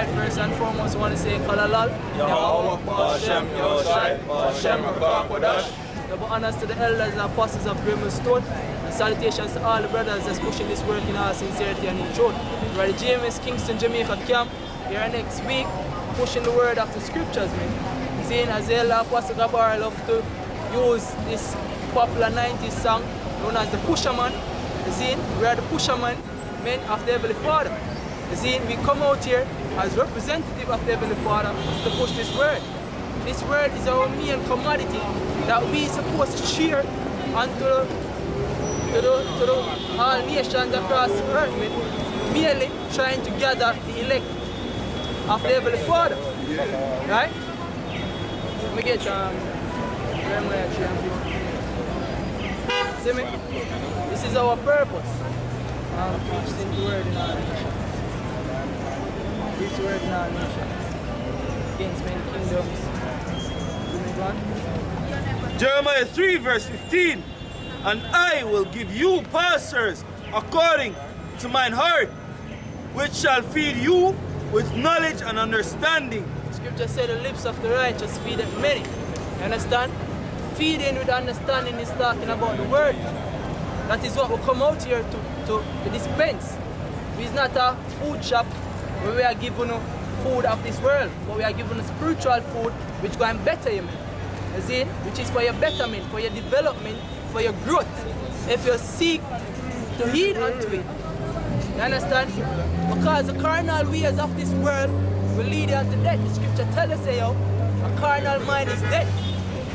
Alright, first and foremost, I want to say Kalalal. Double honors to the elders and apostles of Brimble Stone. And salutations to all the brothers that's pushing this work in all sincerity and in truth. We're at the James Kingston, Jamaica camp. Here next week, pushing the word of the scriptures, man. Seeing as the elder Apostle Gabar love to use this popular 90s song known as the Pusherman. Seeing we are the Pusherman, men of the Heavenly Father. Seeing we come out here as representative of the Heavenly Father to push this word. This word is our main commodity that we supposed to share unto all nations across the earth, man. Merely trying to gather the elect of the Heavenly Father. Right? Let me get see me? This is our purpose. Preaching the word in our nation. Preach the word in our nation. Against many kingdoms. Jeremiah 3 verse 15. And I will give you pastors according to mine heart, which shall feed you with knowledge and understanding. Scripture said the lips of the righteous feed many. You understand? Feeding with understanding is talking about the word. That is what we come out here to dispense. It's not a food shop where we are given food of this world, but we are given spiritual food which going better you, man. You see? Which is for your betterment, for your development, for your growth. If you seek to heed unto it. You understand? Because the carnal ways of this world will lead you unto death. The scripture tells us, yo, a carnal mind is death,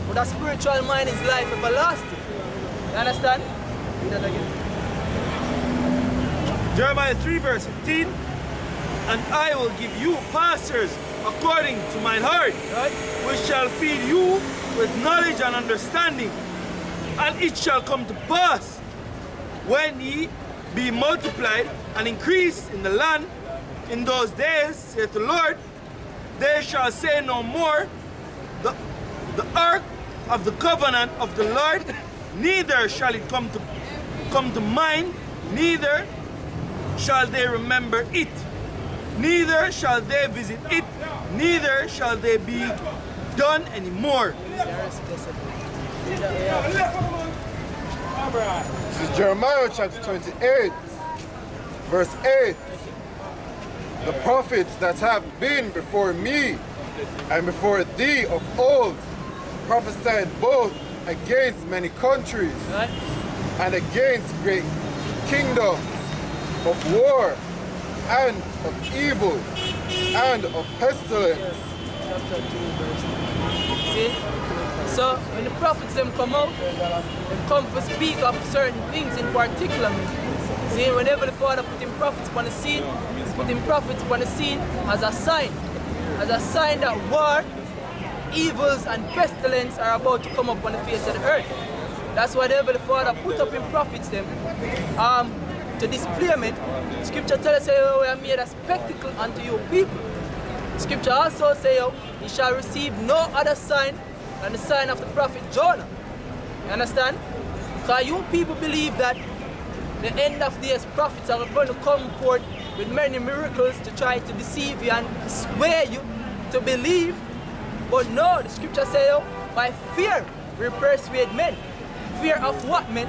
but a spiritual mind is life everlasting. You understand? Read that again. Jeremiah 3 verse 15. And I will give you pastors according to mine heart, Right? which shall feed you with knowledge and understanding. And it shall come to pass, when ye be multiplied and increase in the land, in those days, saith the Lord, they shall say no more, the ark of the covenant of the Lord, neither shall it come to mind, neither shall they remember it, neither shall they visit it, neither shall they be done anymore. This is Jeremiah chapter 28, verse 8. The prophets that have been before me and before thee of old prophesied both against many countries Right? and against great kingdoms, of war and of evil and of pestilence. Chapter 2, verse 9. See? So when the prophets them come out, they come to speak of certain things in particular. See, whenever the Father put him prophets upon the scene, he put him prophets upon the scene as a sign that war, evils and pestilence are about to come up on the face of the earth. That's why the Heavenly Father put up in prophets them to display them. Scripture tells us, we are made a spectacle unto you people. Scripture also says, he shall receive no other sign than the sign of the prophet Jonah. You understand? Because you people believe that the end of days prophets are going to come forth with many miracles to try to deceive you and sway you to believe. But no, the scripture says, by fear we persuade men. Fear of what, men?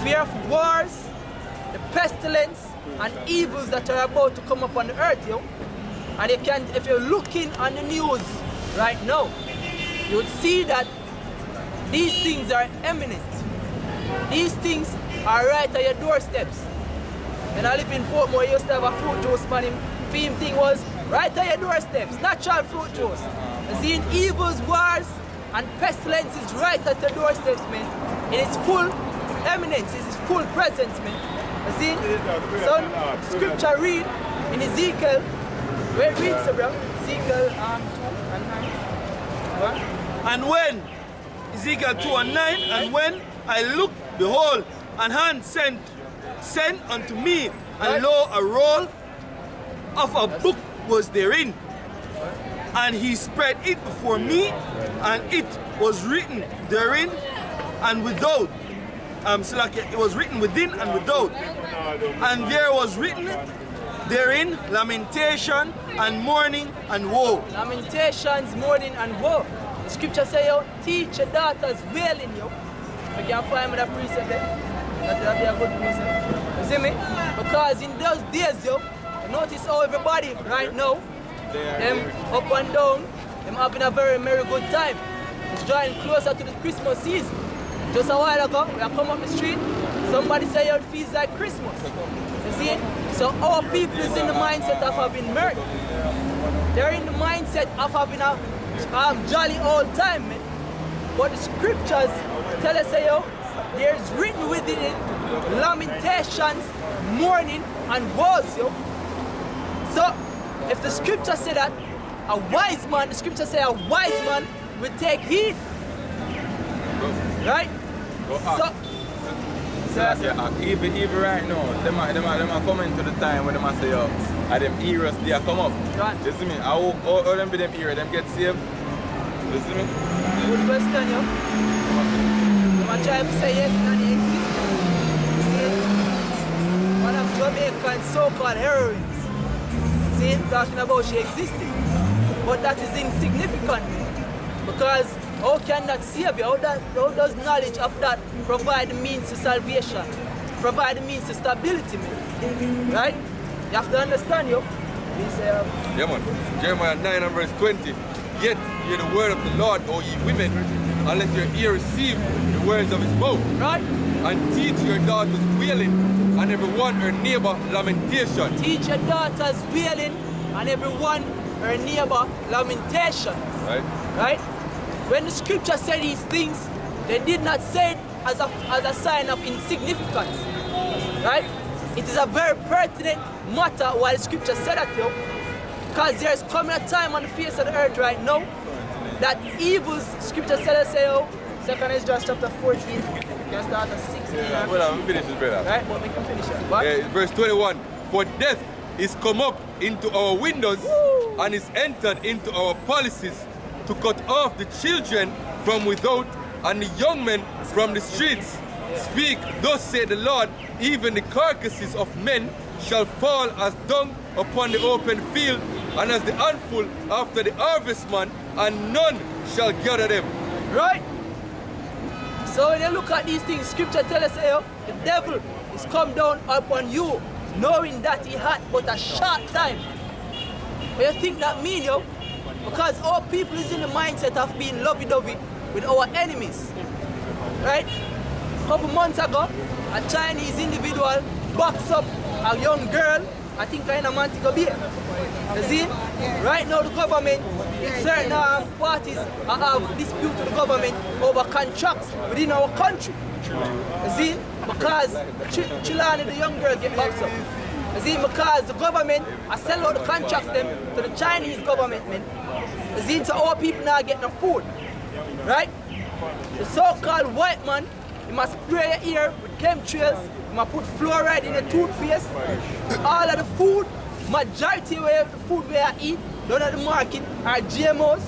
Fear of wars, the pestilence, and evils that are about to come upon the earth, yo. And you can, if you're looking on the news right now, you would see that these things are imminent. These things are right at your doorsteps. When I live in Portmore, I used to have a fruit juice, man. Him theme thing was right at your doorsteps, natural fruit juice. And seeing evils, wars, and pestilences right at your doorsteps, man. In its full eminence, in its full presence, man. You see? Some scripture read in Ezekiel, where it reads, bro? Ezekiel 2 and 9. What? And when, Ezekiel 2 and 9, and when I looked, behold, an hand sent unto me, and lo, a roll of a book was therein. And he spread it before me, and it was written therein and without. It was written within and without. And there was written therein lamentation and mourning and woe. Lamentations, mourning, and woe. The scripture say, yo, teach your daughters wailing, yo. You can find me that precept there. That'll be a good precept. You see me? Because in those days, yo, notice how everybody right now, them up and down, them having a very merry good time. It's drawing closer to the Christmas season. Just a while ago, we have come up the street, somebody say it feels like Christmas. You see it? So our people is in the mindset of having mirth. They're in the mindset of having a jolly old time, man. But the scriptures tell us, yo, there's written within it lamentations, mourning, and woes, yo. So if the scripture say that a wise man, the scripture say a wise man will take heed. Right? Even right now, them are coming to the time when them say, yo, are them eras they are come up. Right. You see me? How them be them era, them get saved. You see me? Good question, yo. I'm trying to say yes, and it exists. See, one of Jamaican so-called heroines. See, talking about she existed. But that is insignificant. Because how can that save you? How does knowledge of that provide the means to salvation? Provide the means to stability, man. Right? You have to understand, yo. Yeah, man. Jeremiah 9 and verse 20. Yet hear the word of the Lord, O ye women, and let your ear receive the words of his mouth. Right? And teach your daughters wailing, and everyone her neighbor lamentation. Teach your daughters wailing, and everyone her neighbor lamentation. Right? Right? When the scripture said these things, they did not say it as a sign of insignificance. Right? It is a very pertinent matter why the scripture said that, yo. Because there is coming a time on the face of the earth right now that evils, scripture said, say, yo, 2nd Ezra chapter 14, you can start at 16. Yeah, well, I'm finished this, brother. Right? But we can finish it. What? Yeah, verse 21. For death is come up into our windows and is entered into our palaces to cut off the children from without and the young men from the streets. Speak, thus saith the Lord, even the carcasses of men shall fall as dung upon the open field, and as the handful after the harvestman, and none shall gather them. Right? So when you look at these things, scripture tells us, hey, the devil is come down upon you, knowing that he had but a short time. What you think that mean, yo? Because our people is in the mindset of being lovey-dovey with our enemies. Right? A couple months ago, a Chinese individual boxed up a young girl, I think in a Montego Bay. You see? Right now the government, certain parties have dispute with the government over contracts within our country. You see? Because Chilani, the young girl, get boxed up. You see? Because the government has sell out the contracts them to the Chinese government, man. You see? So our people now get no food. Right? The so-called white man, he must spray your ear with chemtrails. You must put fluoride in your toothpaste. All of the food, majority of the food we eat down at the market are GMOs.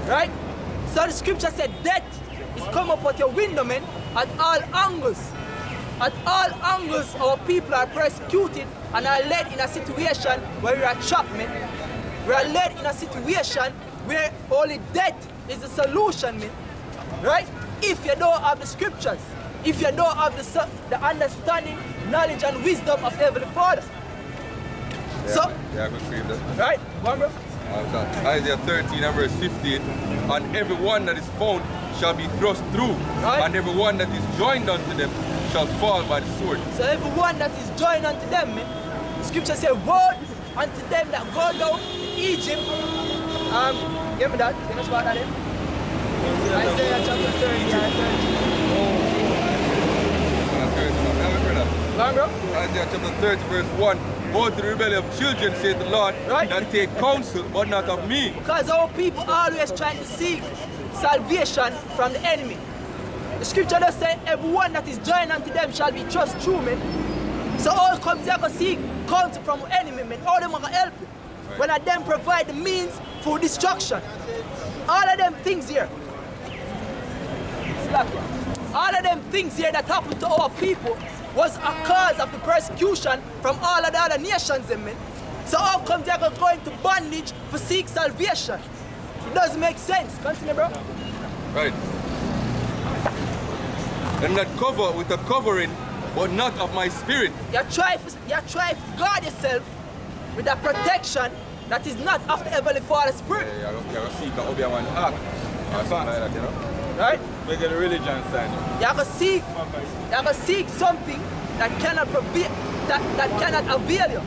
Right? So the scripture said death is come up at your window, man, at all angles. At all angles, our people are persecuted and are led in a situation where we are trapped, man. We are led in a situation where only death is the solution, man. Right? If you don't have the scriptures, if you don't have the understanding, knowledge, and wisdom of the Heavenly Father. Yeah, So, yeah, I can see that. right? One, bro. Isaiah 13 and verse 15. And every one that is found shall be thrust through, Right. and every one that is joined unto them shall fall by the sword. So everyone that is joined unto them, man, the scripture says, woe unto them that go down to Egypt. Give me that. Finish about that in. Isaiah chapter 30. Go, bro. Isaiah chapter 30 verse 1. Woe to the rebellion of children, saith the Lord, Right. that take counsel, but not of me. Because our people always trying to seek salvation from the enemy. The scripture does say, everyone that is joined unto them shall be trust true, man. So all comes there to seek counsel from the enemy, man. All them are going to help you. When I them provide the means for destruction. All of them things here. All of them things here that happen to our people was a cause of the persecution from all of the other nations, man. So how come they are going to bondage to seek salvation? It doesn't make sense. Continue, bro. Right. And that cover with a covering, but not of my spirit. You try to guard yourself with a protection that is not of the Heavenly Father's Spirit. Yeah, you're seek an Obi-Wan ark or something like that, you know? Right? Make it a religion sign. You're gonna seek something that cannot that cannot avail you.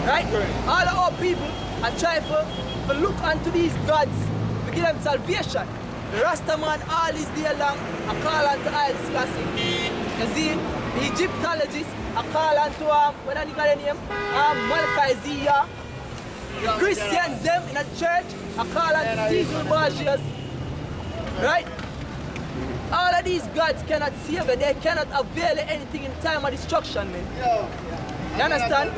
Right? All of our people are trying to look unto these gods to give them salvation. The Rastaman all this day long I call unto Haile Selassie. You see, the Egyptologists I call unto what do you call their name? Malachi Zia. The Christians them in a church I call unto Caesar Borgias. Right? All of these gods cannot save you. They cannot avail you anything in time of destruction, man. You understand?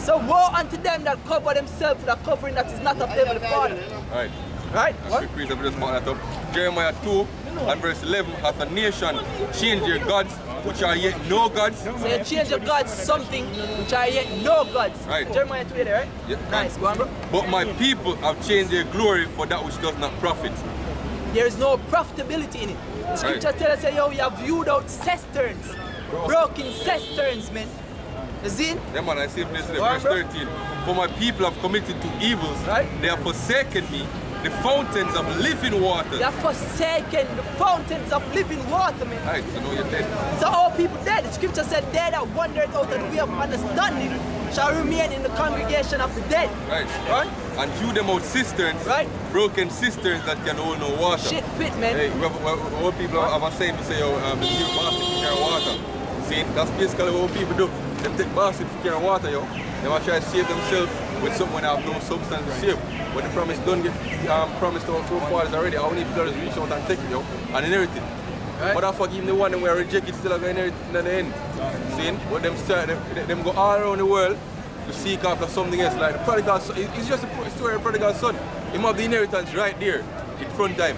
So woe unto them that cover themselves with a covering that is not of them the Father. Right. Right? What? Just mark that up. Jeremiah 2 and verse 11, hath a nation change their gods, which are yet no gods. So you change your gods something which are yet no gods. Right. Jeremiah 2 there, right? Yeah. Nice, go on, bro. But my people have changed their glory for that which does not profit. There is no profitability in it. The scripture tells us, yo, we have viewed out cisterns, broken cisterns, man. You see? Yeah, man, I see this in Go on, verse bro. 13. For my people have committed to evils, Right. they have forsaken me, the fountains of living water. They have forsaken the fountains of living water, man. Right, so now you're dead. So all people dead. The scripture said, they that wandered out of the way of understanding shall remain in the congregation of the dead. Right. Right? And hew them out cisterns, Right. broken cisterns that can hold no water. Shit pit, man. Hey, what people have a saying to say, the new basket to carry water. See, that's basically what people do. Them take basket to carry water, yo. They might try to save themselves with something that have no substance to save. But the promise don't get promised to our forefathers already. All we need to do is reach out and take it, yo, and inherit it. Right. But I forgive the one that we are rejected, still have inherit it in the end. See? But them go all around the world to seek after something else. Like the prodigal son, it's just a story of the prodigal son. He have the inheritance right there in front of him.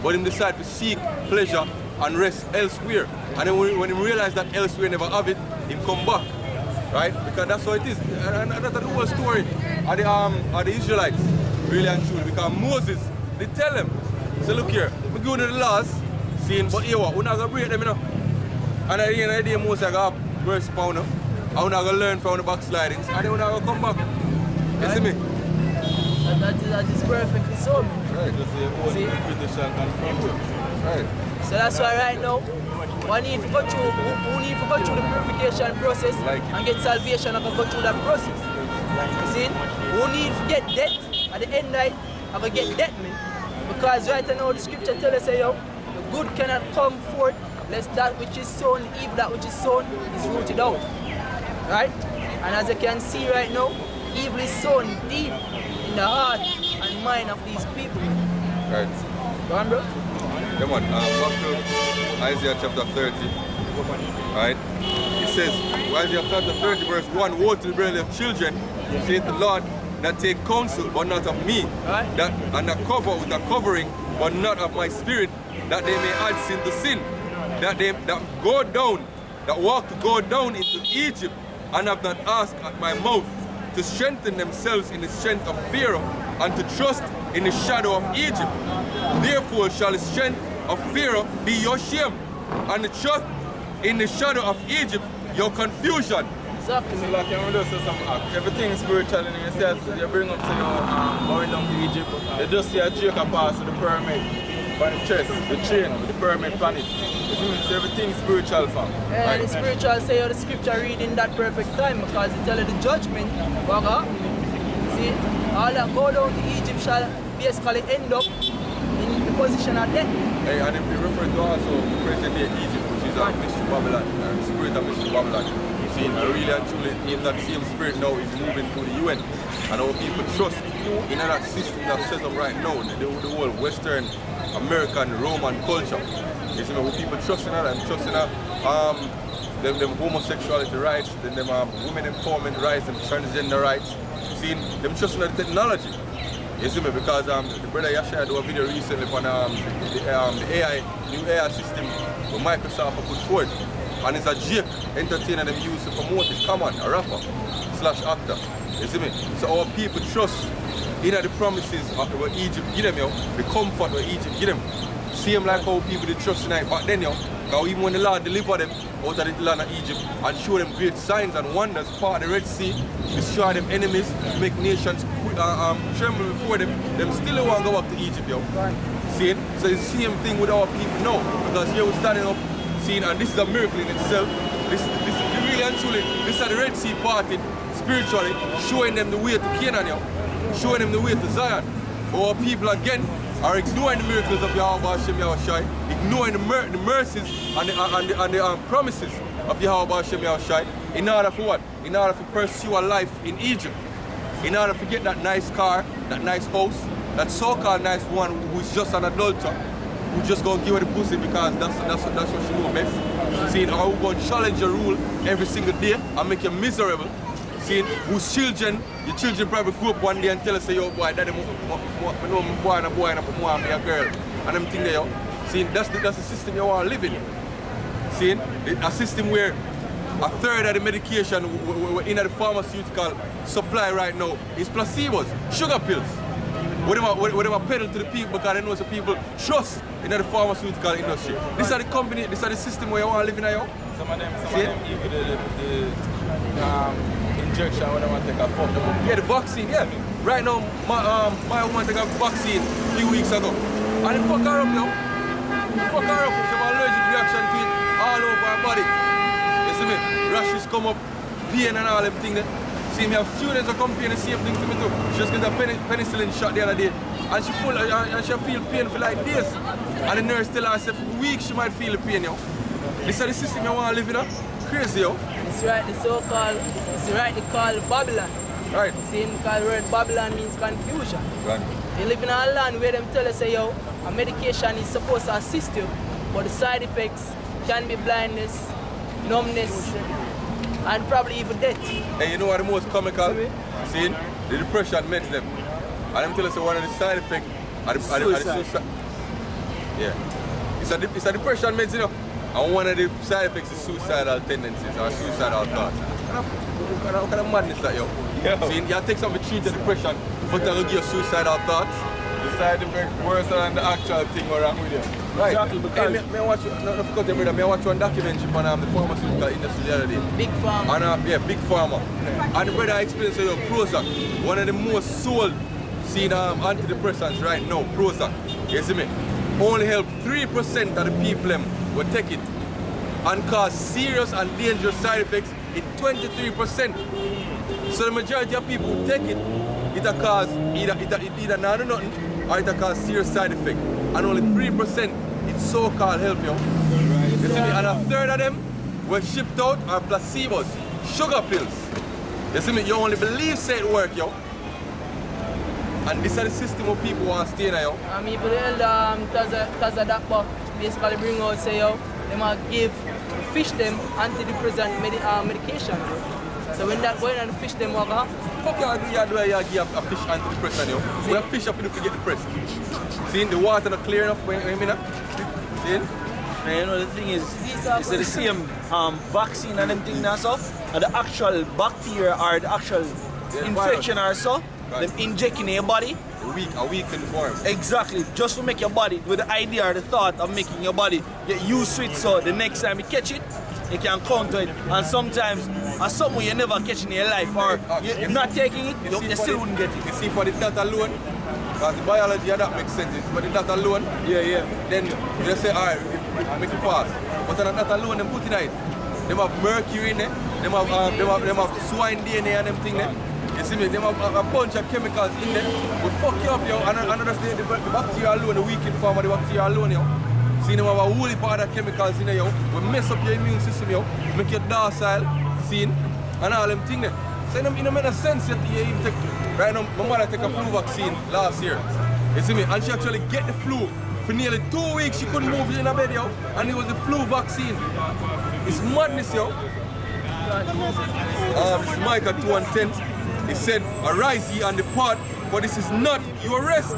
But him decide to seek pleasure and rest elsewhere. And then when he realized that elsewhere never have it, he come back. Right? Because that's how it is. And that's the whole story of the Israelites. Really and truly. Because Moses, they tell them, say, look here, we're going to the laws, saying, but here what, we're not going to break them, you know. And at the end of the day, Moses got verse pound, and we're not going to learn from the backslidings, and then we're not going to come back. You see me? That is perfectly so, man. Right. See? Right. So that's why right now, we need to go through, who need to go through the purification process and get salvation and go through that process. You see? Who need to get death at the end night, I go get death, man. Because right now the scripture tells us, yo, the good cannot come forth lest that which is sown, the evil that which is sown is rooted out. Right? And as you can see right now, evil is sown deep in the heart and mind of these people. Right. Go on, bro. Come on, back to Isaiah chapter 30. Right? It says, Isaiah chapter 30, verse 1, woe to the brethren of children, saith the Lord, that take counsel, but not of me, Right. that and that cover with a covering, but not of my spirit, that they may add sin to sin, that they that go down, that walk to go down into Egypt, and have not asked at my mouth, to strengthen themselves in the strength of Pharaoh, and to trust in the shadow of Egypt. Therefore shall the strength of Pharaoh be your shame, and the trust in the shadow of Egypt your confusion. Exactly. So like you just say some everything spiritual in yourself, you bring up to you going down to Egypt, you just see a Jacob pass with the pyramid on the chest, the chain with the pyramid on it. You see me? So everything spiritual fam. And the spiritual say how the scripture read in that perfect time because it tells you the judgment. See, all that go down to Egypt shall basically end up in the position of death. Hey, and if you refer to also present day Egypt, which is a mystery Babylon, and spirit of mystery Babylon. You see, really and truly, in that same spirit now is moving to the UN. And our people trust in that system that's set up right now, the whole Western, American, Roman culture. You see, when people trust in that and trust in that, them homosexuality rights, then them women empowerment rights, them transgender rights. See, them trust in the technology. You see me? Because the brother Yashaya do a video recently on the AI, new AI system that Microsoft put forward. And it's a Jake entertainer them use to promote it. Come on, a rapper / actor. You see me? So our people trust in the promises of what Egypt give them, yo, the comfort what Egypt give them. Same like how people they trust tonight back then, yo. Because even when the Lord deliver them out of the land of Egypt and show them great signs and wonders, part of the Red Sea, destroy them enemies, make nations tremble before them still don't want to go back to Egypt, yo. See it? So it's the same thing with our people now. Because here we're standing up, seeing, and this is a miracle in itself. This really and truly, this is the Red Sea parting spiritually, showing them the way to Canaan, yo. Showing them the way to Zion. But our people again are ignoring the miracles of Yahweh Hashem Yahushai, ignoring the mercies and the promises of Yahweh Hashem Yahushai in order for what? In order to pursue a life in Egypt. In order to get that nice car, that nice house, that so-called nice one who's just an adulterer, who just gonna give her the pussy because that's what she knows best. Seeing how we gonna challenge your rule every single day and make you miserable. Seeing whose children, your children probably grew up one day and tell us, say, yo boy, daddy, I know I'm boy and I want to be a girl. And them thing there, yo. Seeing that's the system you want to live in. Seeing a system where a third of the medication in the pharmaceutical supply right now is placebos, sugar pills. Whatever peddle to the people because they know some people trust in the pharmaceutical industry. This are the company, this are the system where you want to live in, yo. Some of them even the injection when they want to take a fuck. Yeah, the vaccine, yeah. Right now, my woman take a vaccine a few weeks ago. And they fuck her up, yo. Fuck her up. She have an allergic reaction to it all over her body. You see me? Rashes come up, pain and all them things. See me have students that come paying the same thing to me too. She just got a penicillin shot the other day. And she feel pain for like days. And the nurse tell her, for weeks she might feel the pain, yo. This is the system you want to live in, huh? Crazy, yo. It's right, it's rightly called Babylon. Right. See, because the word Babylon means confusion. Right. You live in a land where them tell us, say, yo, a medication is supposed to assist you, but the side effects can be blindness, numbness, and probably even death. And you know what the most comical? See, the depression makes them. And them tell us one of the side effects are the suicide. Yeah. It's a depression meds, you know. And one of the side effects is suicidal tendencies or suicidal thoughts. What kind of madness that, yo? Yeah. See, you take something to treat the depression, but they'll give you suicidal thoughts. The side effect worse than the actual thing wrong with you. Right. Exactly, because... Hey, I watch one documentary on the pharmaceutical industry the other day. Big Pharma. And, yeah, Big Pharma. And the brother explains to you, Prozac, one of the most sold antidepressants right now, Prozac. You see me? Only help 3% of the people will take it and cause serious and dangerous side effects in 23%. So the majority of people who take it, it'll cause either not do nothing or it'll cause serious side effect. And only 3% it's so-called help, yo. You see me? And a third of them were shipped out are placebos, sugar pills. You see me? You only believe say it work, yo. And this is the system of people want to stay in, yo. And people tell because of that book, basically bring out, say, yo, they might give fish them antidepressant medication. So when that going and fish them, what happen? Fuck you give a fish antidepressant, yo. We have fish up to get depressed. See, the water not clear enough when you mean. See? And you know the thing is, it's the same vaccine and them thing now, so, and the actual bacteria or the actual infection or so, them injecting in your body. A weakened form. Exactly, just to make your body, with the idea or the thought of making your body get used to it, so the next time you catch it, you can counter it. And sometimes, as someone you never catch in your life, or you're not taking it, you still wouldn't get it. You see, for the that alone, because the biology of that makes sense, but the that alone, then you just say, alright, make it pass. But on that alone, them put in it. Them have mercury in it, them have swine DNA and them thing there. You see me, they have a bunch of chemicals in there. We fuck you up, yo, and understand the bacteria alone, the weakened form of the bacteria alone, yo. See, them have a whole heap of other chemicals in there, yo. We mess up your immune system, yo. Make you docile, seen, and all them things there. So it don't make no sense yet you even take. Right now, my mother took a flu vaccine last year. You see me, and she actually get the flu. For nearly 2 weeks, she couldn't move in her bed, yo. And it was the flu vaccine. It's madness, yo. This is Micah 2:10. He said, arise ye and depart, for this is not your rest,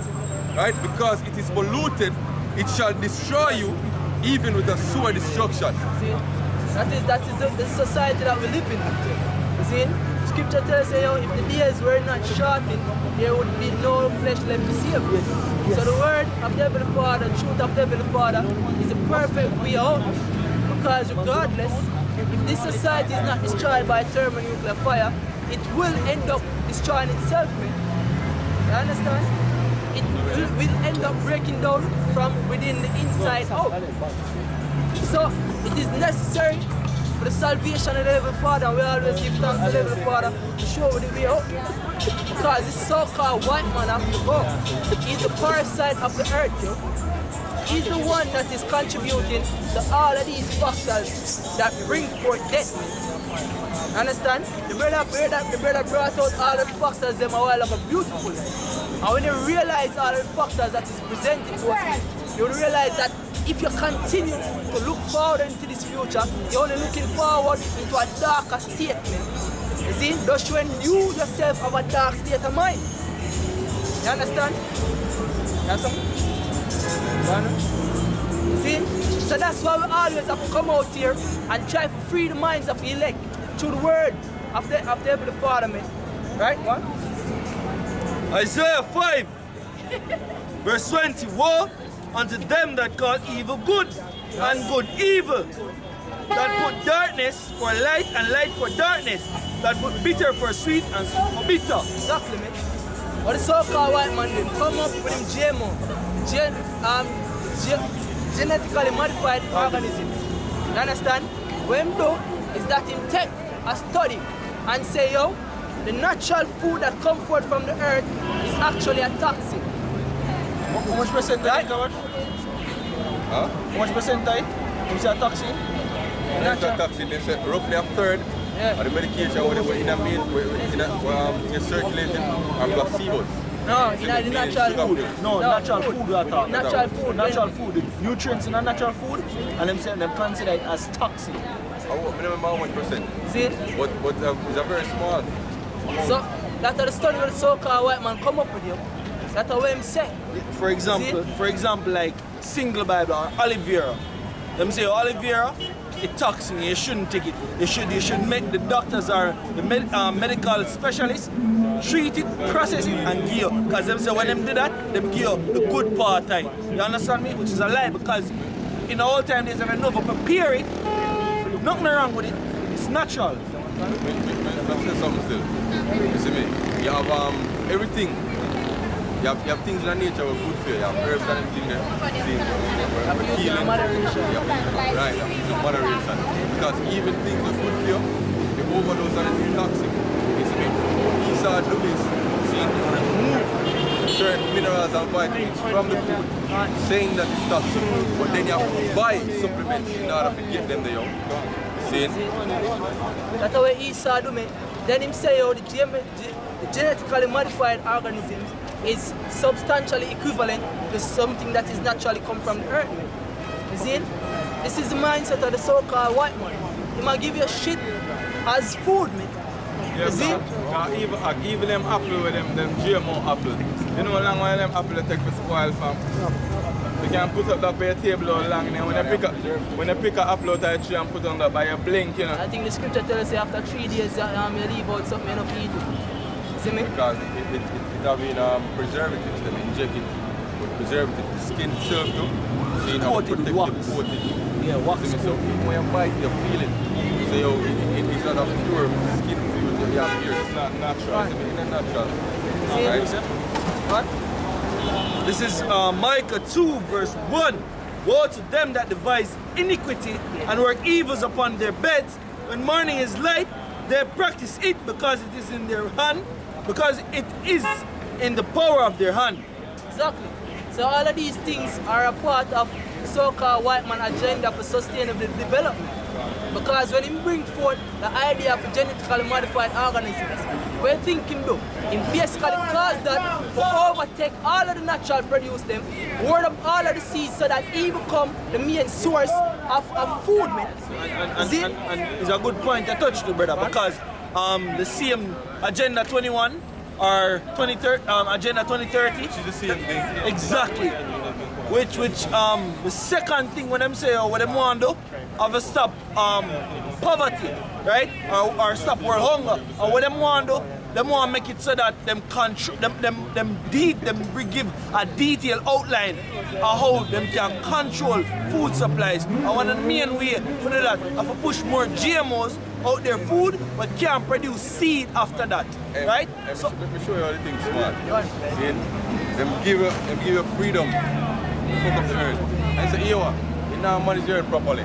right? Because it is polluted, it shall destroy you, even with a sore destruction. See, That is the society that we live in. You see? Scripture tells us, if the days were not shortened, there would be no flesh left to save. So the word of the Heavenly Father, the truth of the Heavenly Father, is the perfect way out. Because regardless, if this society is not destroyed by thermonuclear fire, it will end up destroying itself, man. You understand? It will end up breaking down from within the inside out. So it is necessary for the salvation of the Heavenly Father, and we always give thanks to the Heavenly Father to show the way out. Because this so-called white man have to go. He's the parasite of the earth, yo. He's the one that is contributing to all of these factors that bring forth death. Understand? The brother brought out all the factors them a while ago beautifully. And when you realize all the factors that is presented to us, you will realize that if you continue to look forward into this future, you're only looking forward into a darker statement. You see? That's when you yourself have a dark state of mind. You understand? You have something? You see? So that's why we always have to come out here and try to free the minds of the elect through the word of the Heavenly Father, man. Right? What? Isaiah 5, verse 20. Woe unto them that call evil good and good evil, that put darkness for light and light for darkness, that put bitter for sweet and sweet for bitter. Exactly, man. What the so-called white man did, come up with him GMO, genetically modified organism. You understand? What him do is that him take a study and say, yo, the natural food that comes forth from the earth is actually a toxin. How much percent Right? How much percent is a toxin? That's a toxin. They say roughly a third of the medication whatever in circulating are placebos. No, in the natural food. No, natural food we are talking. Natural food. Natural food. The nutrients in a natural food, and them saying them consider it as toxic. I remember how much percent. See? But it's a very small. So, that's the study where the so-called white man come up with you. That's what him say. For example, like single Bible or aloe vera. Them say aloe vera, it's toxic. You shouldn't take it. You should make the doctors or the medical specialists treat it, process it, and give you. Because them say when them do that, them give you the good part of it. You understand me? Which is a lie, because in the old time days, if you never prepare it, nothing wrong with it. It's natural. Let me say something still. You see me? You have everything. You have things in the nature that are good for you. You have herbs and everything there. Healing. Right, you have to use moderation. Because even things that are good for you, the overdose on it is toxic. You see me? Esau Lewis remove certain minerals and vitamins from the food, saying that it's toxic. But then you have to buy supplements in order to get them there. See? That's the way Esau do, man. Then him say, oh, the genetically modified organisms is substantially equivalent to something that is naturally come from the earth, man. You see? This is the mindset of the so-called white man. He might give you shit as food, man. You see? Even them apple with them GMO apple. You know how long while them apple take to spoil from? You can put up that by your table all long, and when you pick an apple out of the tree and put on that by your blink, you know. I think the scripture tells us after 3 days you leave out something you don't feed. You see me? Because it have been preservatives that inject it with preservative. The skin itself too. So you have a protective coating. Yeah, wax. So when you bite, you feel it. So it's not a pure skin food that you have here. It's not natural. It's not natural. See? Alright? What? This is Micah 2 verse 1. Woe to them that devise iniquity and work evils upon their beds. When morning is light, they practice it because it is in their hand, because it is in the power of their hand. Exactly. So all of these things are a part of the so-called white man agenda for sustainable development. Because when he bring forth the idea of genetically modified organisms, what do you think him do? He basically cause that to overtake all of the natural produce them, word up all of the seeds so that he become the main source of food, man. And it's a good point to touch to, brother, because the same Agenda 21 or Agenda 2030, Which is the same thing. exactly. Which the second thing when them say what them want to do of a stop poverty, right? Or stop world hunger. And what them want to do, them want to make it so that them give a detailed outline of how them can control food supplies. And one of the main way for do that is to push more GMOs out their food, but can't produce seed after that, right? So let me show you how the things smart. See, them give you freedom to fuck up the earth. And say, you now manage your earth properly.